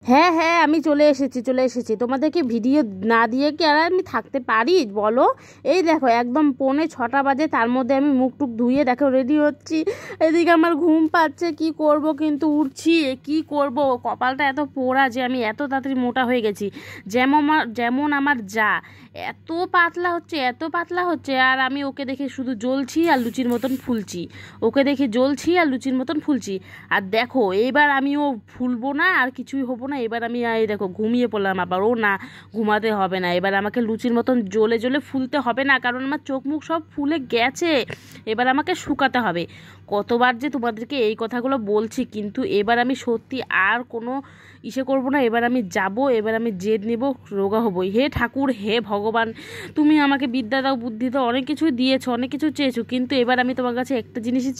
হ্যাঁ হ্যাঁ, আমি চলে এসেছি। তোমাদেরকে ভিডিও না দিয়ে কি আর আমি থাকতে পারি বলো? এই দেখো একদম 6:45 বাজে, তার মধ্যে আমি মুখ টুক ধুয়ে দেখো রেডি হচ্ছি। এদিকে আমার ঘুম পাচ্ছে, কি করব, কিন্তু উঠছি, কি করব, কপালটা এত পোড়া যে আমি এত তাড়াতাড়ি মোটা হয়ে গেছি। যেমন আমার যা এত পাতলা হচ্ছে আর আমি ওকে দেখে শুধু জ্বলছি আর লুচির মতন ফুলছি। আর দেখো এইবার আমিও ফুলবো না আর কিছুই হবো না। এবার আমি এই দেখো ঘুমিয়ে পড়লাম আবার। ও না, ঘুমাতে হবে না, এবার আমাকে লুচির মতন জ্বলে জ্বলে ফুলতে হবে না, কারণ আমার চোখ মুখ সব ফুলে গেছে। এবার আমাকে শুকাতে হবে। কতবার যে তোমাদেরকে এই কথাগুলো বলছি, কিন্তু এবার আমি সত্যি আর কোনো করবো না। এবার আমি যাব, এবার আমি জেদ নেব, রোগা হবো। হে ঠাকুর, হে ভগবান, তুমি আমাকে বিদ্যা দাও, বুদ্ধি দাও, অনেক কিছু দিয়েছো, অনেক কিছু চেয়েছো, কিন্তু এবার আমি তোমার কাছে একটা জিনিসই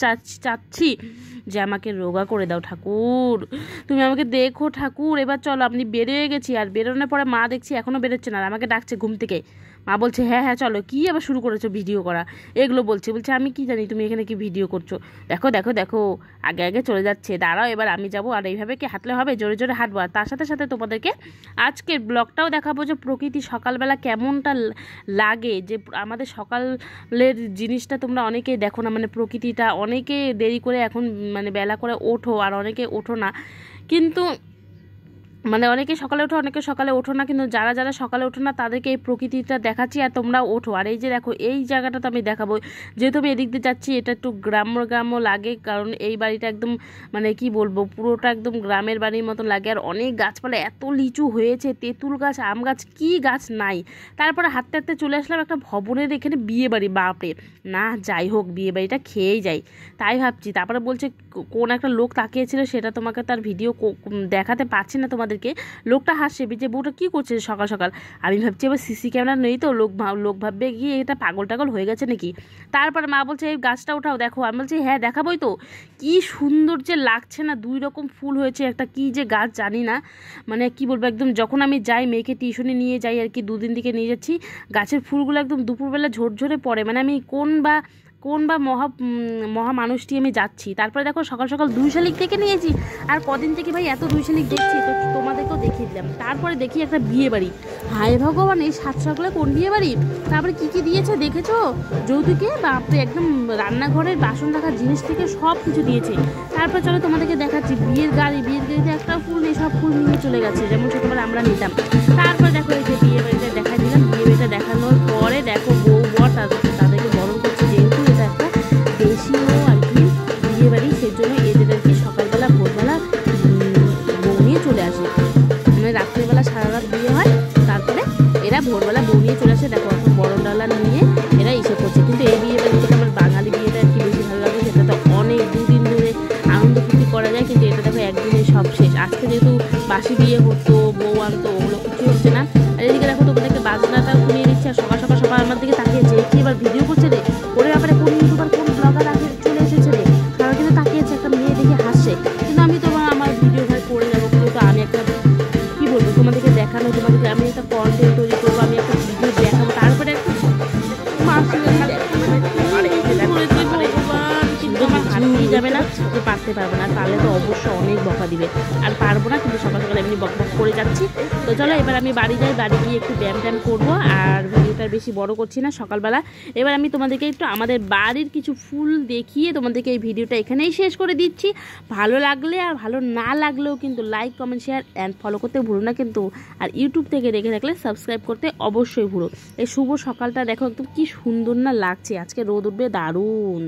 চাচ্ছি যে আমাকে রোগা করে দাও ঠাকুর। তুমি আমাকে দেখো ঠাকুর। এবার চলো, আপনি বেরিয়ে গেছি, আর বেরোনোর পরে মা দেখছি এখনও বেরোচ্ছে না, আর আমাকে ডাকছে ঘুম থেকে। মা বলছে হ্যাঁ হ্যাঁ চলো। কি আবার শুরু করেছো ভিডিও করা, এগুলো বলছে আমি কি জানি তুমি এখানে কি ভিডিও করছো। দেখো দেখো দেখো, আগে আগে চলে যাচ্ছে। দাঁড়াও, এবার আমি যাবো, আর এইভাবে কি হাঁটলে হবে? জোরে জোরে হাঁটবো। আর তার সাথে সাথে তোমাদেরকে আজকের ব্লগটাও দেখাবো যে প্রকৃতি সকালবেলা কেমনটা লাগে, যে আমাদের সকালের জিনিসটা তোমরা অনেকেই দেখো না, মানে প্রকৃতিটা অনেকে দেরি করে এখন মানে বেলা করে ওঠো, আর অনেকে ওঠো না, কিন্তু মানে অনেকে সকালে ওঠো, অনেকে সকালে ওঠো না, কিন্তু যারা যারা সকালে ওঠো না তাদেরকে এই প্রকৃতিটা দেখাচ্ছি, আর তোমরা ওঠো। আর এই যে দেখো, এই জায়গাটা তো আমি দেখাবো, যেহেতু আমি এদিক দিয়ে যাচ্ছি, এটা একটু গ্রাম্য লাগে, কারণ এই বাড়িটা একদম মানে কি বলবো, পুরোটা একদম গ্রামের বাড়ির মতন লাগে। আর অনেক গাছপালা, এত লিচু হয়েছে, তেঁতুল গাছ, আম গাছ, কি গাছ নাই। তারপরে হাঁটতে হাঁটতে চলে আসলাম একটা ভবনের এখানে, বিয়ে বাড়ি। বাপরে, না যাই হোক, বিয়ে বাড়িটা খেয়েই যাই, তাই ভাবছি। তারপরে বলছে কোন একটা লোক তাকিয়েছিল, সেটা তোমাকে তার ভিডিও দেখাতে পারছি না তোমাদেরকে। লোকটা হাসছে, যে বউটা কি করছে সকাল সকাল। আমি ভাবছি এবার সিসি ক্যামেরা নেই তো, লোক ভাববে কি এটা পাগল টাগল হয়ে গেছে নাকি। তারপরে মা বলছে এই গাছটা উঠাও দেখো। আমি বলছি হ্যাঁ দেখাবোই তো। কি সুন্দর যে লাগছে না, 2 রকম ফুল হয়েছে, একটা কি যে গাছ জানি না, মানে কি বলবো, একদম যখন আমি যাই মেয়েকে টিউশনে নিয়ে যাই আর কি, 2 দিন থেকে নিয়ে যাচ্ছি, গাছের ফুলগুলো একদম দুপুরবেলা ঝরঝরে পড়ে, মানে আমি কোন বা মহা মানুষটি আমি যাচ্ছি। তারপরে দেখো সকাল সকাল 2 শালিক থেকে নিয়েছি, আর কদিন থেকে ভাই এত 2 শালিক দেখছি, তো তোমাদেরকেও দেখিয়ে দিলাম। তারপরে দেখি একটা বিয়ে বাড়ি, হায় ভগবান, এই 7 সকালে কোন বিয়ে বাড়ি। তারপরে কি দিয়েছে দেখেছো যৌতুকে? বাপরে, একদম রান্নাঘরের বাসন রাখার জিনিস থেকে সব কিছু দিয়েছে। তারপরে চলো তোমাদেরকে দেখাচ্ছি বিয়ের গাড়িতে একটা ফুল নেই, সব ফুল নিয়ে চলে গেছে, যেমন ছোটবেলা আমরা নিতাম। তারপরে দেখো এই যে বিয়ে বাড়িটা দেখা দিলাম। বিয়ে বাড়িটা দেখানোর পরে দেখো বউ বর তাদেরকে বরণ করছে, যেহেতু এটা একটা দেশীয় আর কি বিয়ে বাড়ি, সেজন্য এদের আর কি সকালবেলা ভোরবেলা বউ নিয়ে চলে আসে, মানে রাত্রিবেলা সারা রাত বিয়ে হয়, তারপরে এরা ভোরবেলা বউ নিয়ে চলে আসে। দেখো এখন বরণ ডালা নিয়ে এরা এসে করছে। কিন্তু এই বিয়ে বাড়ি থেকে আমার বাঙালি বিয়েটা আর কি বেশি ভালো লাগে, সেটা তো অনেক 2 দিন ধরে আনন্দ ফুর্তি করা যায়, কিন্তু এটা দেখো একদিনে সব শেষ। আজকে যেহেতু বাসি বিয়ে হতো, বউ আনতো, ওগুলো কিছু হচ্ছে না। আর এদিকে দেখো তোমাদেরকে বাজনাটা শুনিয়ে দিচ্ছে, আর সকাল সকাল সবাই আমার দিকে তাকিয়েছে, কি এবার ভিডিও করছে রে, ওরে ব্যাপারে কোন ইউটিউবার কোন ব্লগার আগে চলে এসেছে রে, সবাই কিন্তু তাকিয়েছে, একটা মেয়ে দেখে হাসছে। কিন্তু আমি তো আমার ভিডিও ভাই করে যাবো, কিন্তু আমি একটা কি বলবো তোমাদেরকে দেখানো, তোমাদেরকে আমি একটা কন্টেন্ট তৈরি করবো, আমি একটা ভিডিও দেখাবো, তারপরে যাবে না, তো পারতে পারবো না, পারলে তো অবশ্যই অনেক বকা দিবে, আর পারবো না, কিন্তু সকাল সকাল এমনি বক করে যাচ্ছি। তো চলো এবার আমি বাড়ি যাই, বাড়ি গিয়ে একটু ব্যায়াম করবো, আর ভিডিওটা বেশি বড় করছি না সকালবেলা। এবার আমি তোমাদেরকে একটু আমাদের বাড়ির কিছু ফুল দেখিয়ে তোমাদেরকে এই ভিডিওটা এখানেই শেষ করে দিচ্ছি। ভালো লাগলে আর ভালো না লাগলেও কিন্তু like comment share and follow করতে ভুলো না কিন্তু, আর ইউটিউব থেকে দেখে থাকলে সাবস্ক্রাইব করতে অবশ্যই ভুলো। এই শুভ সকালটা দেখো একদম কি সুন্দর না লাগছে, আজকে রোদ উঠবে দারুণ।